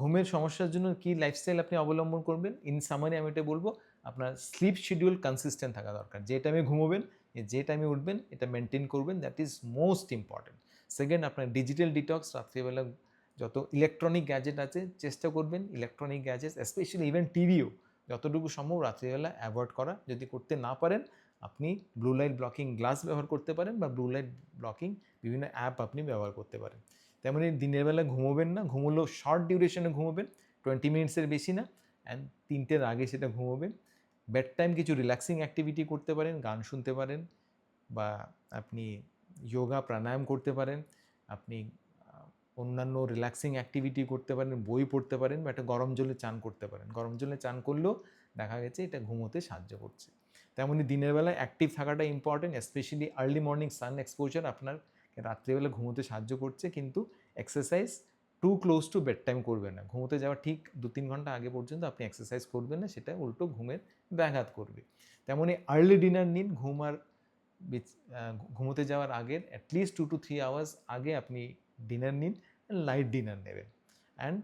ঘুমের সমস্যার জন্য কি লাইফস্টাইল আপনি অবলম্বন করবেন? ইন সামারি আমি এটা বলব, আপনার স্লিপ শিডিউল কনসিস্টেন্ট থাকা দরকার। যে টাইমে ঘুমোবেন, যে টাইমে উঠবেন এটা মেইনটেইন করবেন। That is most important. Second, আপনার ডিজিটাল ডিটক্স, রাত্রিবেলা যত ইলেকট্রনিক গ্যাজেট আছে চেষ্টা করবেন ইলেকট্রনিক গ্যাজেটস স্পেশালি ইভেন টিভিও যতটুকু সম্ভব রাত্রিবেলা অ্যাভয়েড করা। যদি করতে না পারেন আপনি ব্লু লাইট ব্লকিং গ্লাস ব্যবহার করতে পারেন বা ব্লু লাইট ব্লকিং বিভিন্ন অ্যাপ আপনি ব্যবহার করতে পারেন। তেমনি দিনের বেলা ঘুমোবেন না, ঘুমোলেও শর্ট ডিউরেশনে ঘুমোবেন, 20 মিনিটসের বেশি না, অ্যান্ড 3টের আগে সেটা ঘুমোবেন। বেড টাইম কিছু রিল্যাক্সিং অ্যাক্টিভিটি করতে পারেন, গান শুনতে পারেন বা আপনি যোগা প্রাণায়াম করতে পারেন, আপনি অন্যান্য রিল্যাক্সিং অ্যাক্টিভিটি করতে পারেন, বই পড়তে পারেন বা একটা গরম জলে চান করতে পারেন। গরম জলে চান করলেও দেখা গেছে এটা ঘুমোতে সাহায্য করছে। তেমনি দিনের বেলায় অ্যাক্টিভ থাকাটা important, specially early morning sun exposure আপনার রাত্রিবেলা ঘুমোতে সাহায্য করছে, কিন্তু exercise to close to bed time করবেন না। ঘুমোতে যাওয়ার ঠিক 2-3 ঘন্টা আগে পর্যন্ত আপনি এক্সারসাইজ করবেন না, সেটা উল্টো ঘুমের ব্যাঘাত করবে। তেমনি আর্লি ডিনার নিন, ঘুমোতে যাওয়ার আগের অ্যাটলিস্ট 2 to 3 আওয়ার্স আগে আপনি ডিনার নিন, লাইট ডিনার নেবেন। And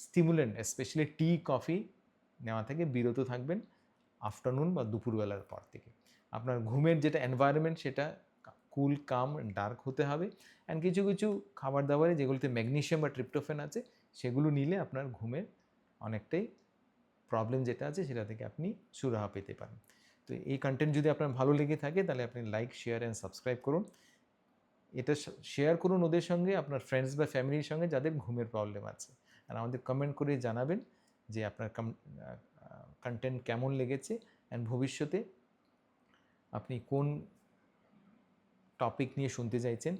stimulant specially tea coffee নেওয়া থেকে বিরত থাকবেন আফটারনুন বা দুপুরবেলার পর থেকে। আপনার ঘুমের যেটা এনভায়রনমেন্ট সেটা কুল কাম ডার্ক হতে হবে, অ্যান্ড কিছু কিছু খাবার দাবারে যেগুলোতে ম্যাগনেসিয়াম বা ট্রিপ্টোফ্যান আছে সেগুলো নিলে আপনার ঘুমের অনেকটাই প্রবলেম যেটা আছে সেটা থেকে আপনি সুরাহা পেতে পারেন। তো এই কন্টেন্ট যদি আপনার ভালো লেগে থাকে তাহলে আপনি লাইক, শেয়ার অ্যান্ড সাবস্ক্রাইব করুন। এটা শেয়ার করুন ওদের সঙ্গে, আপনার ফ্রেন্ডস বা ফ্যামিলির সঙ্গে যাদের ঘুমের প্রবলেম আছে। আর আমাদের কমেন্ট করে জানাবেন যে আপনার কন্টেন্ট কেমন লেগেছে, অ্যান্ড ভবিষ্যতে আপনি কোন টপিক নিয়ে শুনতে চাইছেন।